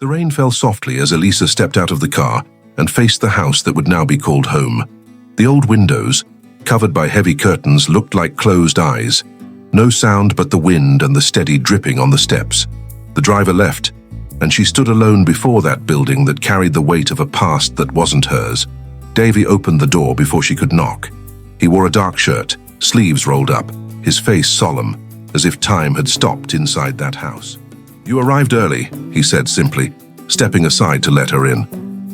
The rain fell softly as Elisa stepped out of the car and faced the house that would now be called home. The old windows, covered by heavy curtains, looked like closed eyes. No sound but the wind and the steady dripping on the steps. The driver left, and she stood alone before that building that carried the weight of a past that wasn't hers. Davi opened the door before she could knock. He wore a dark shirt, sleeves rolled up, his face solemn, as if time had stopped inside that house. "You arrived early," he said simply, stepping aside to let her in.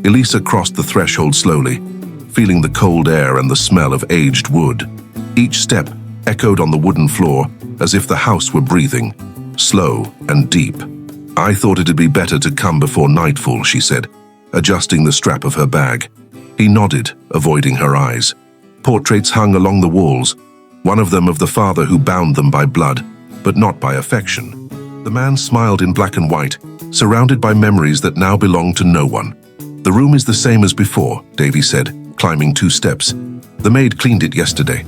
Elisa crossed the threshold slowly, feeling the cold air and the smell of aged wood. Each step echoed on the wooden floor as if the house were breathing, slow and deep. "I thought it'd be better to come before nightfall," she said, adjusting the strap of her bag. He nodded, avoiding her eyes. Portraits hung along the walls, one of them of the father who bound them by blood, but not by affection. The man smiled in black and white, surrounded by memories that now belonged to no one. "The room is the same as before," Davi said, climbing 2 steps. "The maid cleaned it yesterday."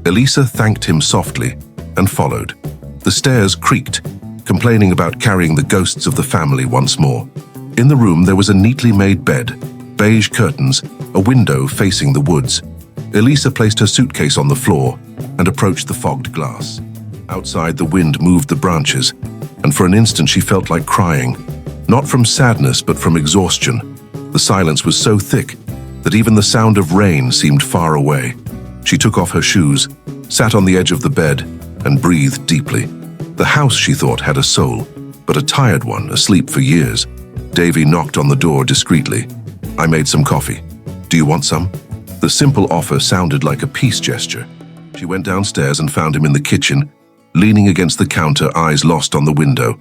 Elisa thanked him softly and followed. The stairs creaked, complaining about carrying the ghosts of the family once more. In the room there was a neatly made bed, beige curtains, a window facing the woods. Elisa placed her suitcase on the floor and approached the fogged glass. Outside, the wind moved the branches, and for an instant she felt like crying, not from sadness but from exhaustion. The silence was so thick that even the sound of rain seemed far away. She took off her shoes, sat on the edge of the bed, and breathed deeply. The house, she thought, had a soul, but a tired one, asleep for years. Davi knocked on the door discreetly. "I made some coffee. Do you want some?" The simple offer sounded like a peace gesture. She went downstairs and found him in the kitchen, leaning against the counter, eyes lost on the window.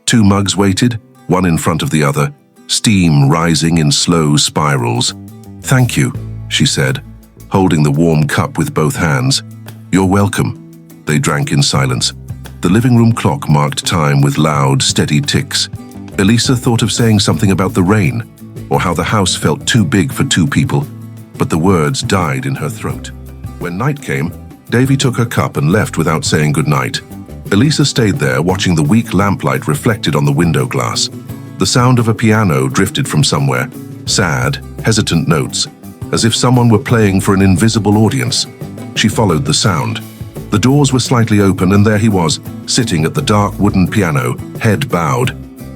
2 mugs waited, one in front of the other, steam rising in slow spirals. "Thank you," she said, holding the warm cup with both hands. "You're welcome." They drank in silence. The living room clock marked time with loud, steady ticks. Elisa thought of saying something about the rain, or how the house felt too big for 2 people, but the words died in her throat. When night came, Davi took her cup and left without saying goodnight. Elisa stayed there, watching the weak lamplight reflected on the window glass. The sound of a piano drifted from somewhere, sad, hesitant notes, as if someone were playing for an invisible audience. She followed the sound. The doors were slightly open, and there he was, sitting at the dark wooden piano, head bowed.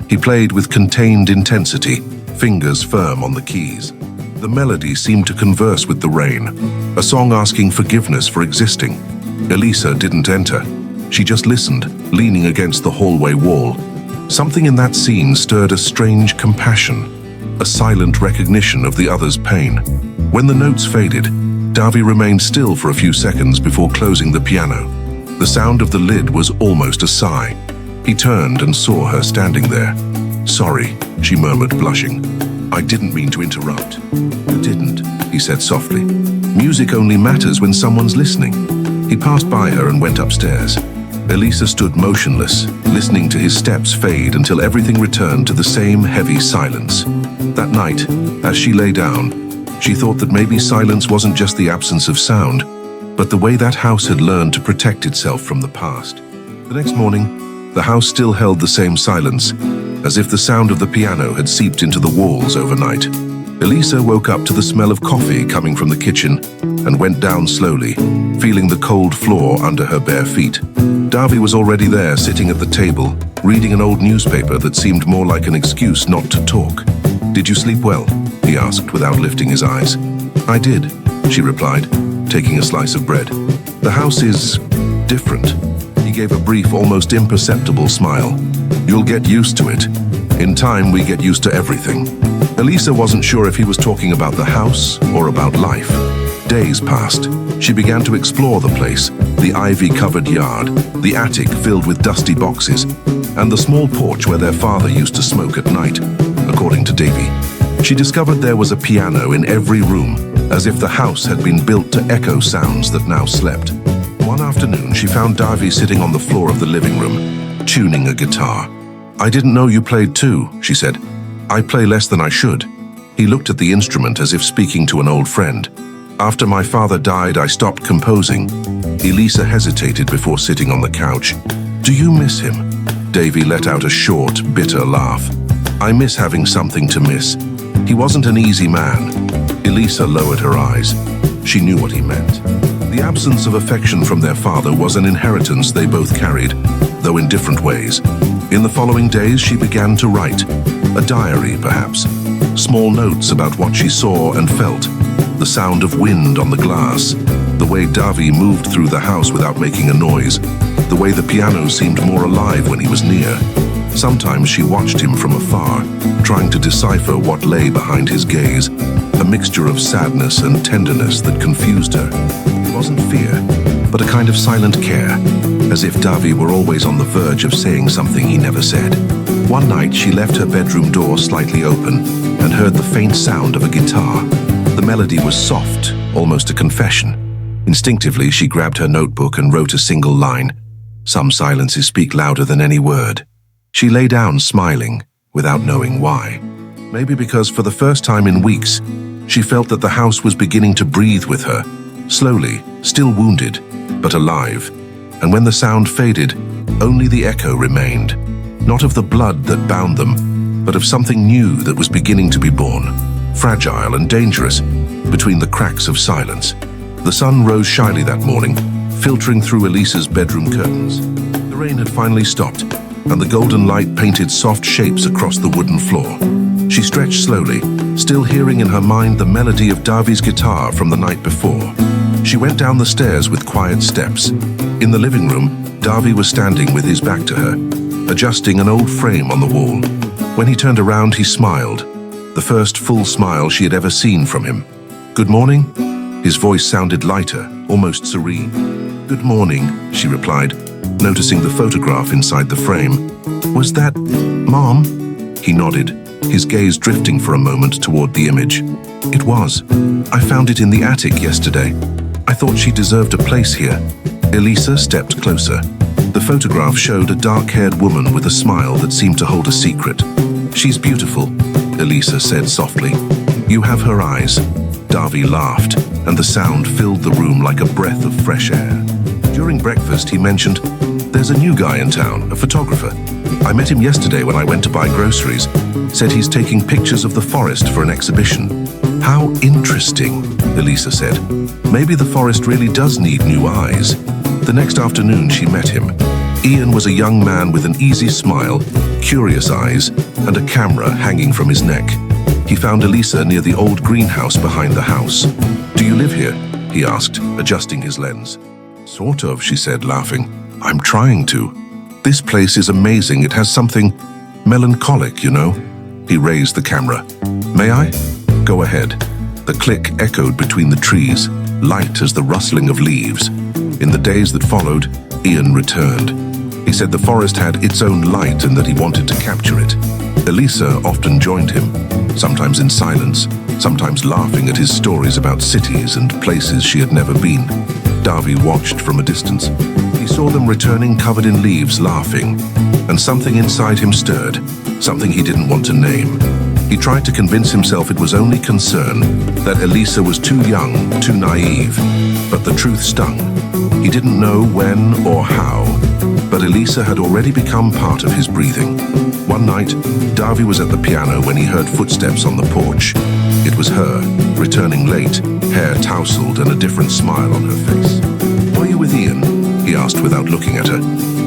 He played with contained intensity, fingers firm on the keys. The melody seemed to converse with the rain, a song asking forgiveness for existing. Elisa didn't enter. She just listened, leaning against the hallway wall. Something in that scene stirred a strange compassion, a silent recognition of the other's pain. When the notes faded, Davi remained still for a few seconds before closing the piano. The sound of the lid was almost a sigh. He turned and saw her standing there. "Sorry," she murmured, blushing. "I didn't mean to interrupt." "You didn't," he said softly. "Music only matters when someone's listening." He passed by her and went upstairs. Elisa stood motionless, listening to his steps fade until everything returned to the same heavy silence. That night, as she lay down, she thought that maybe silence wasn't just the absence of sound, but the way that house had learned to protect itself from the past. The next morning, the house still held the same silence, as if the sound of the piano had seeped into the walls overnight. Elisa woke up to the smell of coffee coming from the kitchen and went down slowly, feeling the cold floor under her bare feet. Davi was already there, sitting at the table, reading an old newspaper that seemed more like an excuse not to talk. "Did you sleep well?" he asked without lifting his eyes. "I did," she replied, taking a slice of bread. "The house is different." He gave a brief, almost imperceptible smile. "You'll get used to it. In time, we get used to everything." Elisa wasn't sure if he was talking about the house or about life. Days passed. She began to explore the place, the ivy-covered yard, the attic filled with dusty boxes, and the small porch where their father used to smoke at night, according to Davi. She discovered there was a piano in every room, as if the house had been built to echo sounds that now slept. One afternoon, she found Davi sitting on the floor of the living room, tuning a guitar. "I didn't know you played too," she said. "I play less than I should." He looked at the instrument as if speaking to an old friend. "After my father died, I stopped composing." Elisa hesitated before sitting on the couch. "Do you miss him?" Davi let out a short, bitter laugh. I miss having something to miss. He wasn't an easy man. Elisa lowered her eyes. She knew what he meant. The absence of affection from their father was an inheritance they both carried, though in different ways. In the following days, she began to write. A diary, perhaps. Small notes about what she saw and felt. The sound of wind on the glass. The way Davi moved through the house without making a noise. The way the piano seemed more alive when he was near. Sometimes she watched him from afar, trying to decipher what lay behind his gaze. A mixture of sadness and tenderness that confused her. It wasn't fear, but a kind of silent care, as if Davi were always on the verge of saying something he never said. One night she left her bedroom door slightly open and heard the faint sound of a guitar. The melody was soft, almost a confession. Instinctively, she grabbed her notebook and wrote a single line. Some silences speak louder than any word. She lay down smiling, without knowing why. Maybe because for the first time in weeks, she felt that the house was beginning to breathe with her, slowly, still wounded, but alive. And when the sound faded, only the echo remained, not of the blood that bound them, but of something new that was beginning to be born, fragile and dangerous, between the cracks of silence. The sun rose shyly that morning, filtering through Elisa's bedroom curtains. The rain had finally stopped, and the golden light painted soft shapes across the wooden floor. She stretched slowly, still hearing in her mind the melody of Davi's guitar from the night before. She went down the stairs with quiet steps. In the living room, Davi was standing with his back to her, adjusting an old frame on the wall. When he turned around, he smiled, the first full smile she had ever seen from him. "Good morning?" His voice sounded lighter, almost serene. "Good morning," she replied, noticing the photograph inside the frame. "Was that Mom?" He nodded, his gaze drifting for a moment toward the image. "It was. I found it in the attic yesterday. I thought she deserved a place here." Elisa stepped closer. The photograph showed a dark-haired woman with a smile that seemed to hold a secret. "She's beautiful," Elisa said softly. "You have her eyes." Davi laughed, and the sound filled the room like a breath of fresh air. During breakfast, he mentioned, "There's a new guy in town, a photographer. I met him yesterday when I went to buy groceries. Said he's taking pictures of the forest for an exhibition." "How interesting," Elisa said. "Maybe the forest really does need new eyes." The next afternoon, she met him. Ian was a young man with an easy smile, curious eyes, and a camera hanging from his neck. He found Elisa near the old greenhouse behind the house. "Do you live here?" he asked, adjusting his lens. "Sort of," she said, laughing. "I'm trying to. This place is amazing. It has something melancholic, you know." He raised the camera. "May I?" "Go ahead." The click echoed between the trees, light as the rustling of leaves. In the days that followed, Ian returned. He said the forest had its own light and that he wanted to capture it. Elisa often joined him, sometimes in silence, sometimes laughing at his stories about cities and places she had never been. Davi watched from a distance. He saw them returning covered in leaves, laughing, and something inside him stirred, something he didn't want to name. He tried to convince himself it was only concern, that Elisa was too young, too naive, but the truth stung. He didn't know when or how, but Elisa had already become part of his breathing. One night, Davi was at the piano when he heard footsteps on the porch. It was her, returning late, hair tousled and a different smile on her face. "Were you with Ian?" he asked without looking at her.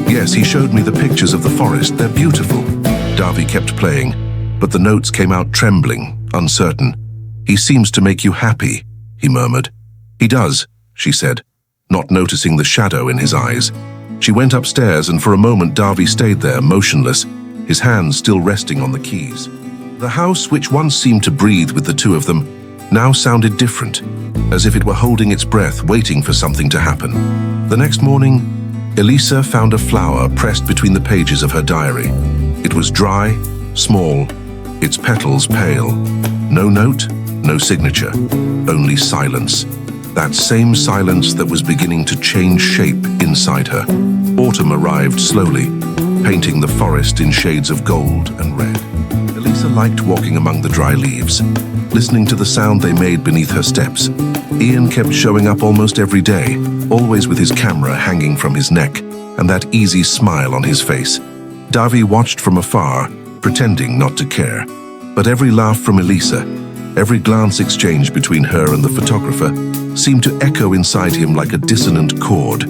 "Yes, he showed me the pictures of the forest. They're beautiful." Davi kept playing, but the notes came out trembling, uncertain. "He seems to make you happy," he murmured. "He does," she said, not noticing the shadow in his eyes. She went upstairs, and for a moment Davi stayed there, motionless, his hands still resting on the keys. The house, which once seemed to breathe with the two of them, now sounded different, as if it were holding its breath, waiting for something to happen. The next morning, Elisa found a flower pressed between the pages of her diary. It was dry, small, its petals pale. No note, no signature, only silence. That same silence that was beginning to change shape inside her. Autumn arrived slowly, painting the forest in shades of gold and red. Elisa liked walking among the dry leaves, listening to the sound they made beneath her steps. Ian kept showing up almost every day, always with his camera hanging from his neck and that easy smile on his face. Davi watched from afar, pretending not to care. But every laugh from Elisa, every glance exchanged between her and the photographer, seemed to echo inside him like a dissonant chord.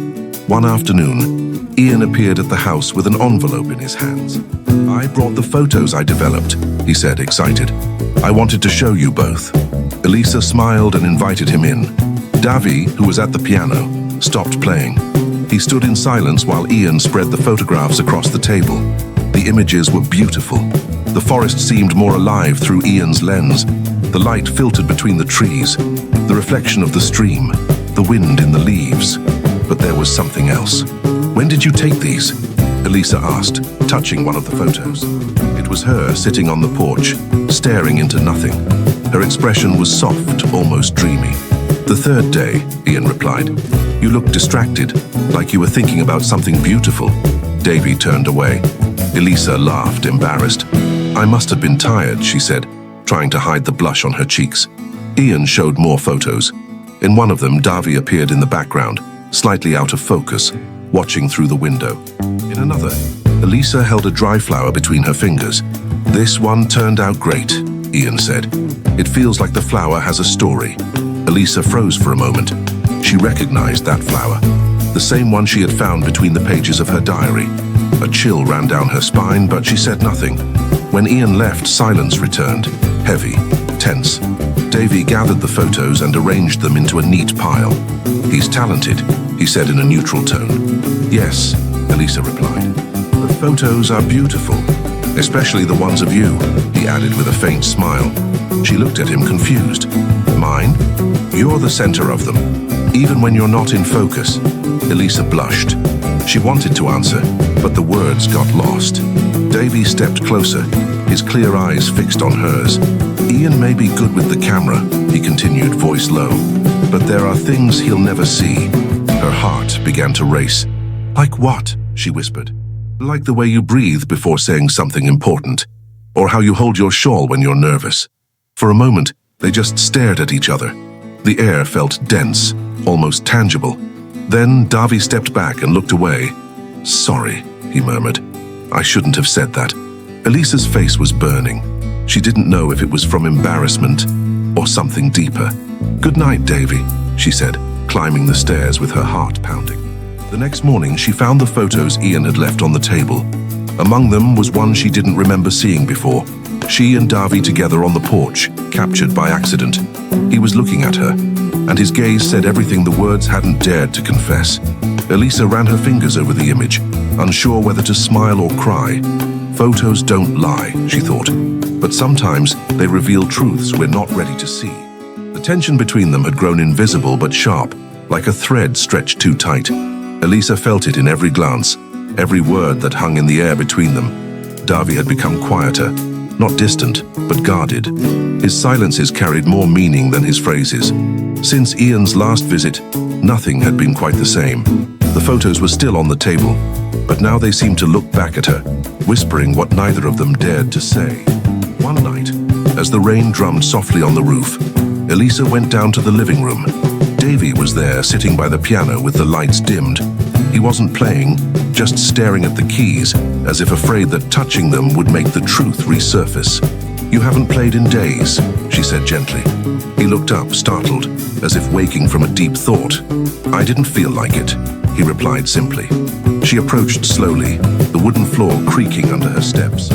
One afternoon, Ian appeared at the house with an envelope in his hands. "I brought the photos I developed," he said, excited. "I wanted to show you both." Elisa smiled and invited him in. Davi, who was at the piano, stopped playing. He stood in silence while Ian spread the photographs across the table. The images were beautiful. The forest seemed more alive through Ian's lens. The light filtered between the trees, the reflection of the stream, the wind in the leaves. But there was something else. "When did you take these?" Elisa asked, touching one of the photos. It was her sitting on the porch, staring into nothing. Her expression was soft, almost dreamy. "The third day," Ian replied. "You looked distracted, like you were thinking about something beautiful." Davy turned away. Elisa laughed, embarrassed. "I must have been tired," she said, trying to hide the blush on her cheeks. Ian showed more photos. In one of them, Davi appeared in the background, slightly out of focus, watching through the window. In another, Elisa held a dry flower between her fingers. "This one turned out great," Ian said. "It feels like the flower has a story." Elisa froze for a moment. She recognized that flower, the same one she had found between the pages of her diary. A chill ran down her spine, but she said nothing. When Ian left, silence returned, heavy, tense. Davy gathered the photos and arranged them into a neat pile. "He's talented," he said in a neutral tone. "Yes," Elisa replied. "The photos are beautiful, especially the ones of you," he added with a faint smile. She looked at him confused. "Mine? You're the center of them, even when you're not in focus." Elisa blushed. She wanted to answer, but the words got lost. Davy stepped closer, his clear eyes fixed on hers. "Ian may be good with the camera," he continued, voice low, "but there are things he'll never see." Her heart began to race. "Like what?" she whispered. "Like the way you breathe before saying something important, or how you hold your shawl when you're nervous." For a moment, they just stared at each other. The air felt dense, almost tangible. Then Davi stepped back and looked away. "Sorry," he murmured. "I shouldn't have said that." Elisa's face was burning. She didn't know if it was from embarrassment or something deeper. "Good night, Davy," she said, climbing the stairs with her heart pounding. The next morning, she found the photos Ian had left on the table. Among them was one she didn't remember seeing before. She and Davi together on the porch, captured by accident. He was looking at her, and his gaze said everything the words hadn't dared to confess. Elisa ran her fingers over the image, unsure whether to smile or cry. Photos don't lie, she thought, but sometimes they reveal truths we're not ready to see. The tension between them had grown invisible but sharp, like a thread stretched too tight. Elisa felt it in every glance, every word that hung in the air between them. Davi had become quieter, not distant, but guarded. His silences carried more meaning than his phrases. Since Ian's last visit, nothing had been quite the same. The photos were still on the table, but now they seemed to look back at her, whispering what neither of them dared to say. One night, as the rain drummed softly on the roof, Elisa went down to the living room. Davy was there, sitting by the piano with the lights dimmed. He wasn't playing, just staring at the keys, as if afraid that touching them would make the truth resurface. "You haven't played in days," she said gently. He looked up, startled, as if waking from a deep thought. "I didn't feel like it," he replied simply. She approached slowly, the wooden floor creaking under her steps.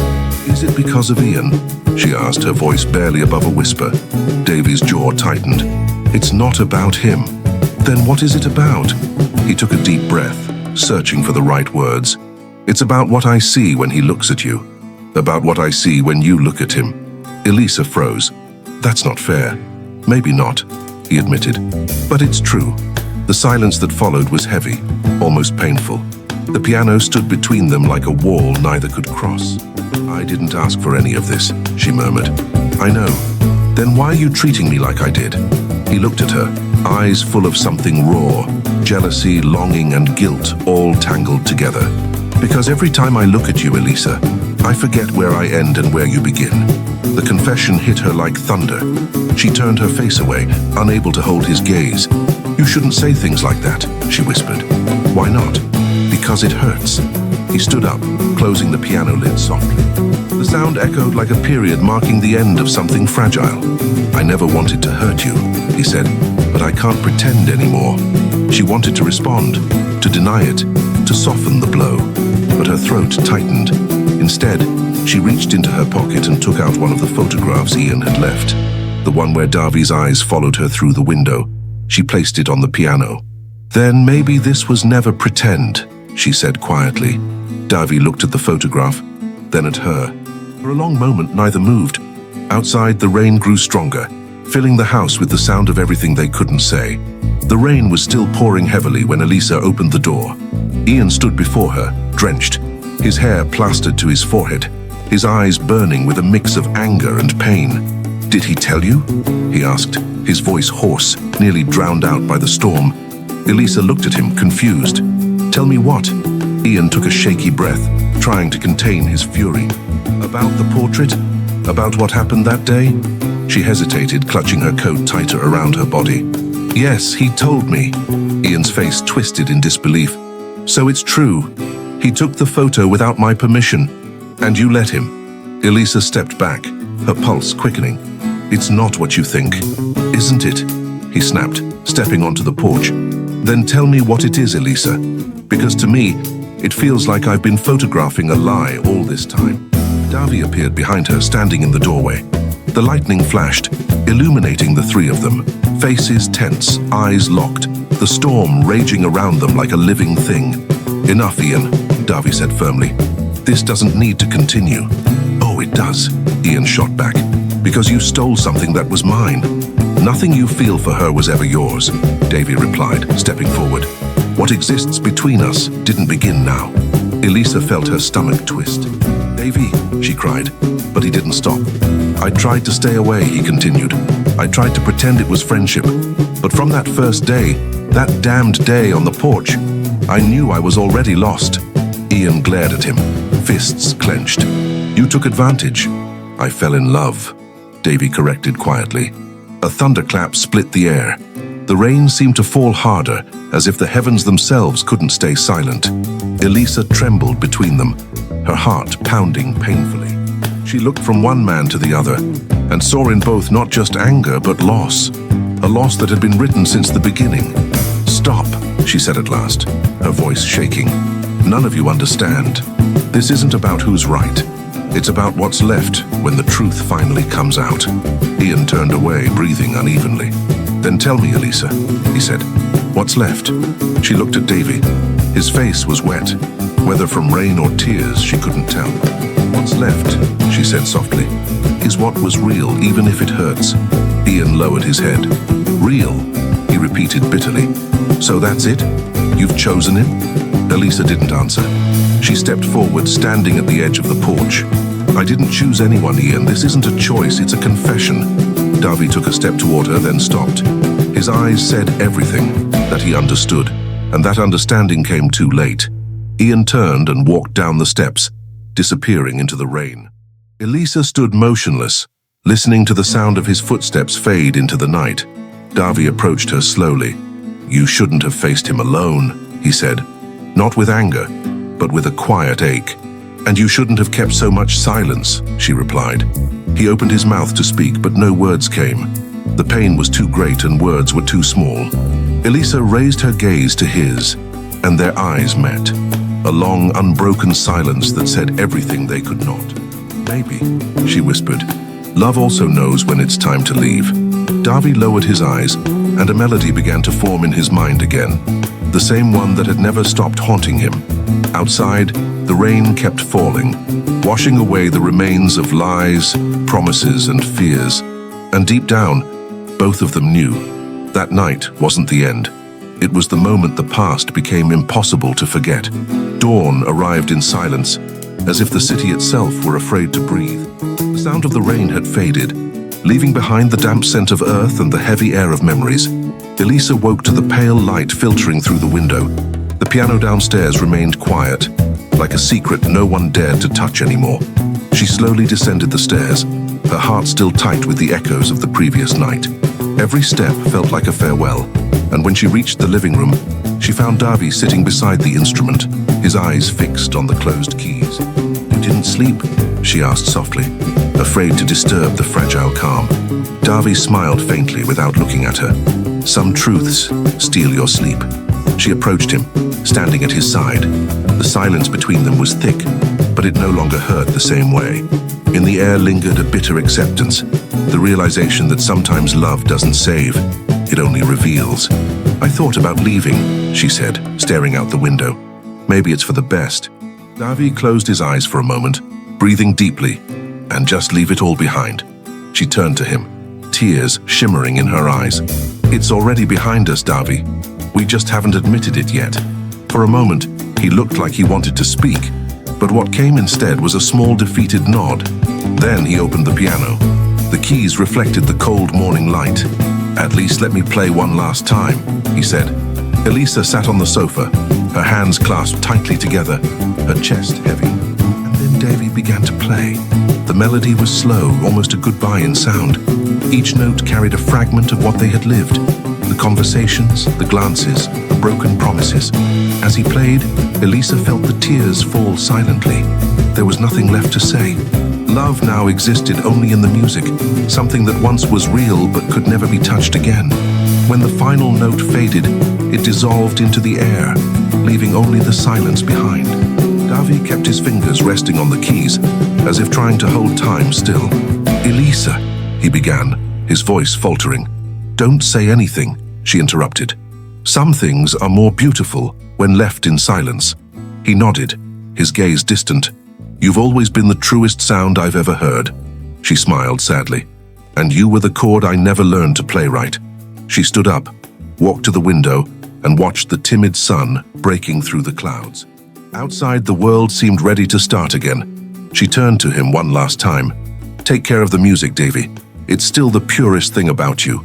"Is it because of Ian?" she asked, her voice barely above a whisper. Davy's jaw tightened. "It's not about him." "Then what is it about?" He took a deep breath, searching for the right words. "It's about what I see when he looks at you. About what I see when you look at him." Elisa froze. "That's not fair." "Maybe not," he admitted. "But it's true." The silence that followed was heavy, almost painful. The piano stood between them like a wall neither could cross. "I didn't ask for any of this," she murmured. "I know. Then why are you treating me like I did?" He looked at her, eyes full of something raw, jealousy, longing, and guilt all tangled together. "Because every time I look at you, Elisa, I forget where I end and where you begin." The confession hit her like thunder. She turned her face away, unable to hold his gaze. "You shouldn't say things like that," she whispered. "Why not?" Because it hurts. He stood up, closing the piano lid softly. The sound echoed like a period marking the end of something fragile. "I never wanted to hurt you," he said, "but I can't pretend anymore." She wanted to respond, to deny it, to soften the blow, but her throat tightened. Instead, she reached into her pocket and took out one of the photographs Ian had left, the one where Davi's eyes followed her through the window. She placed it on the piano. "Then maybe this was never pretend," she said quietly. Davi looked at the photograph, then at her. For a long moment, neither moved. Outside, the rain grew stronger, filling the house with the sound of everything they couldn't say. The rain was still pouring heavily when Elisa opened the door. Ian stood before her, drenched, his hair plastered to his forehead, his eyes burning with a mix of anger and pain. "Did he tell you?" he asked, his voice hoarse, nearly drowned out by the storm. Elisa looked at him, confused. "Tell me what?" Ian took a shaky breath, trying to contain his fury. "About the portrait? About what happened that day?" She hesitated, clutching her coat tighter around her body. "Yes, he told me." Ian's face twisted in disbelief. "So it's true. He took the photo without my permission, and you let him." Elisa stepped back, her pulse quickening. "It's not what you think, isn't it?" he snapped, stepping onto the porch. "Then tell me what it is, Elisa, because to me, it feels like I've been photographing a lie all this time." Davi appeared behind her, standing in the doorway. The lightning flashed, illuminating the three of them, faces tense, eyes locked, the storm raging around them like a living thing. "Enough, Ian," Davi said firmly. "This doesn't need to continue." "Oh, it does," Ian shot back, "because you stole something that was mine." "Nothing you feel for her was ever yours," Davi replied, stepping forward. "What exists between us didn't begin now." Elisa felt her stomach twist. "Davi," she cried, but he didn't stop. "I tried to stay away," he continued. "I tried to pretend it was friendship. But from that first day, that damned day on the porch, I knew I was already lost." Ian glared at him, fists clenched. "You took advantage." "I fell in love," Davi corrected quietly. A thunderclap split the air. The rain seemed to fall harder, as if the heavens themselves couldn't stay silent. Elisa trembled between them, her heart pounding painfully. She looked from one man to the other, and saw in both not just anger, but loss. A loss that had been written since the beginning. "Stop," she said at last, her voice shaking. "None of you understand. This isn't about who's right. It's about what's left when the truth finally comes out." Ian turned away, breathing unevenly. "Then tell me, Elisa," he said. "What's left?" She looked at Davi. His face was wet, whether from rain or tears, she couldn't tell. "What's left," she said softly, "is what was real, even if it hurts." Ian lowered his head. "Real," he repeated bitterly. "So that's it? You've chosen him?" Elisa didn't answer. She stepped forward, standing at the edge of the porch. "I didn't choose anyone, Ian. This isn't a choice, it's a confession." Davi took a step toward her, then stopped. His eyes said everything, that he understood, and that understanding came too late. Ian turned and walked down the steps, disappearing into the rain. Elisa stood motionless, listening to the sound of his footsteps fade into the night. Davi approached her slowly. "You shouldn't have faced him alone," he said. "Not with anger, but with a quiet ache. And you shouldn't have kept so much silence," she replied. He opened his mouth to speak, but no words came. The pain was too great and words were too small. Elisa raised her gaze to his, and their eyes met. A long, unbroken silence that said everything they could not. "Maybe," she whispered. "Love also knows when it's time to leave." Davi lowered his eyes, and a melody began to form in his mind again, the same one that had never stopped haunting him. Outside, the rain kept falling, washing away the remains of lies, promises, and fears. And deep down, both of them knew that night wasn't the end. It was the moment the past became impossible to forget. Dawn arrived in silence, as if the city itself were afraid to breathe. The sound of the rain had faded, leaving behind the damp scent of earth and the heavy air of memories. Elisa woke to the pale light filtering through the window. The piano downstairs remained quiet, like a secret no one dared to touch anymore. She slowly descended the stairs, her heart still tight with the echoes of the previous night. Every step felt like a farewell, and when she reached the living room, she found Davi sitting beside the instrument, his eyes fixed on the closed keys. "You didn't sleep?" she asked softly, afraid to disturb the fragile calm. Davi smiled faintly without looking at her. "Some truths steal your sleep." She approached him, standing at his side. The silence between them was thick, but it no longer hurt the same way. In the air lingered a bitter acceptance, the realization that sometimes love doesn't save, it only reveals. "I thought about leaving," she said, staring out the window. "Maybe it's for the best." Davi closed his eyes for a moment, breathing deeply, and just leave it all behind. She turned to him, tears shimmering in her eyes. "It's already behind us, Davi. We just haven't admitted it yet." For a moment, he looked like he wanted to speak, but what came instead was a small defeated nod. Then he opened the piano. The keys reflected the cold morning light. "At least let me play one last time," he said. Elisa sat on the sofa, her hands clasped tightly together, her chest heavy. And then Davi began to play. The melody was slow, almost a goodbye in sound. Each note carried a fragment of what they had lived. The conversations, the glances, the broken promises. As he played, Elisa felt the tears fall silently. There was nothing left to say. Love now existed only in the music, something that once was real but could never be touched again. When the final note faded, it dissolved into the air, leaving only the silence behind. Davi kept his fingers resting on the keys, as if trying to hold time still. "Elisa," he began, his voice faltering. "Don't say anything," she interrupted. "Some things are more beautiful when left in silence." He nodded, his gaze distant. "You've always been the truest sound I've ever heard." She smiled sadly. "And you were the chord I never learned to play right." She stood up, walked to the window, and watched the timid sun breaking through the clouds. Outside, the world seemed ready to start again. She turned to him one last time. "Take care of the music, Davi. It's still the purest thing about you."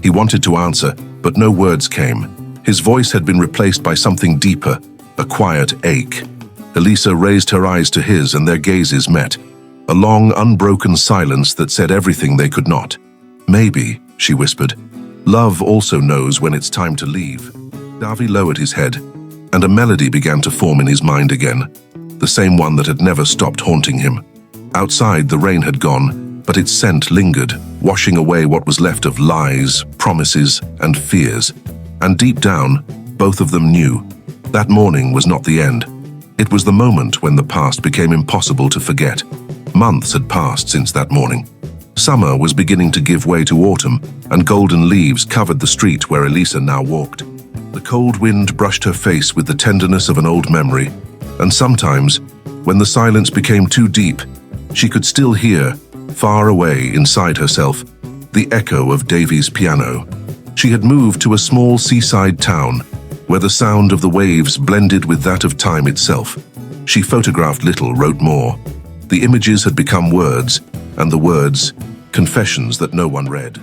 He wanted to answer, but no words came. His voice had been replaced by something deeper, a quiet ache. Elisa raised her eyes to his and their gazes met. A long, unbroken silence that said everything they could not. "Maybe," she whispered. "Love also knows when it's time to leave." Davi lowered his head, and a melody began to form in his mind again, the same one that had never stopped haunting him. Outside, the rain had gone, but its scent lingered, washing away what was left of lies, promises, and fears. And deep down, both of them knew that morning was not the end. It was the moment when the past became impossible to forget. Months had passed since that morning. Summer was beginning to give way to autumn, and golden leaves covered the street where Elisa now walked. The cold wind brushed her face with the tenderness of an old memory, and sometimes, when the silence became too deep, she could still hear, far away inside herself, the echo of Davi's piano. She had moved to a small seaside town, where the sound of the waves blended with that of time itself. She photographed little, wrote more. The images had become words, and the words, confessions that no one read.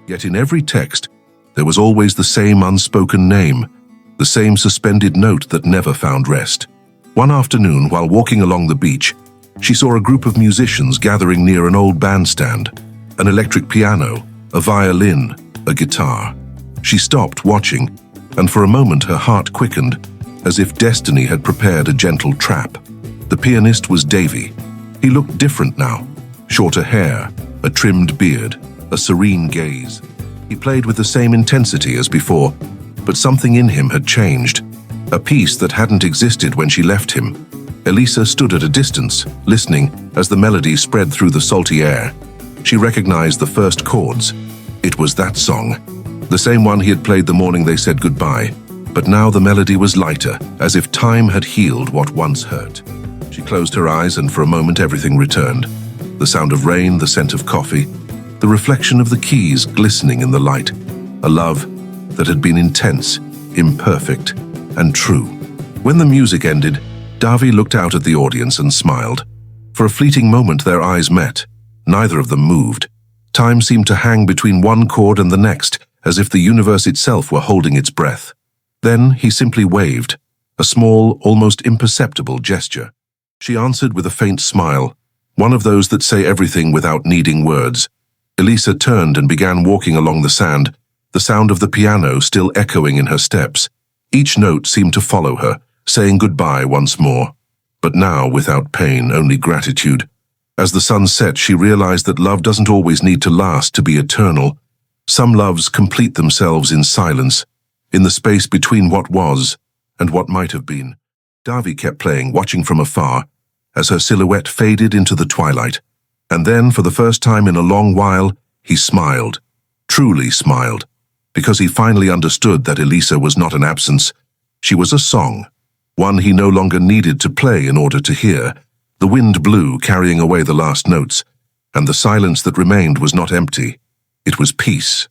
Yet in every text, there was always the same unspoken name, the same suspended note that never found rest. One afternoon, while walking along the beach, she saw a group of musicians gathering near an old bandstand, an electric piano, a violin, a guitar. She stopped watching, and for a moment her heart quickened, as if destiny had prepared a gentle trap. The pianist was Davi. He looked different now. Shorter hair, a trimmed beard, a serene gaze. He played with the same intensity as before, but something in him had changed, a piece that hadn't existed when she left him. Elisa stood at a distance, listening as the melody spread through the salty air. She recognized the first chords. It was that song, the same one he had played the morning they said goodbye, but now the melody was lighter, as if time had healed what once hurt. She closed her eyes, and for a moment everything returned. The sound of rain, the scent of coffee, the reflection of the keys glistening in the light. A love that had been intense, imperfect, and true. When the music ended, Davi looked out at the audience and smiled. For a fleeting moment their eyes met. Neither of them moved. Time seemed to hang between one chord and the next, as if the universe itself were holding its breath. Then he simply waved, a small, almost imperceptible gesture. She answered with a faint smile, one of those that say everything without needing words. Elisa turned and began walking along the sand, the sound of the piano still echoing in her steps. Each note seemed to follow her, saying goodbye once more. But now without pain, only gratitude. As the sun set, she realized that love doesn't always need to last to be eternal. Some loves complete themselves in silence, in the space between what was and what might have been. Davi kept playing, watching from afar, as her silhouette faded into the twilight. And then, for the first time in a long while, he smiled, truly smiled, because he finally understood that Elisa was not an absence. She was a song, one he no longer needed to play in order to hear. The wind blew, carrying away the last notes, and the silence that remained was not empty. It was peace.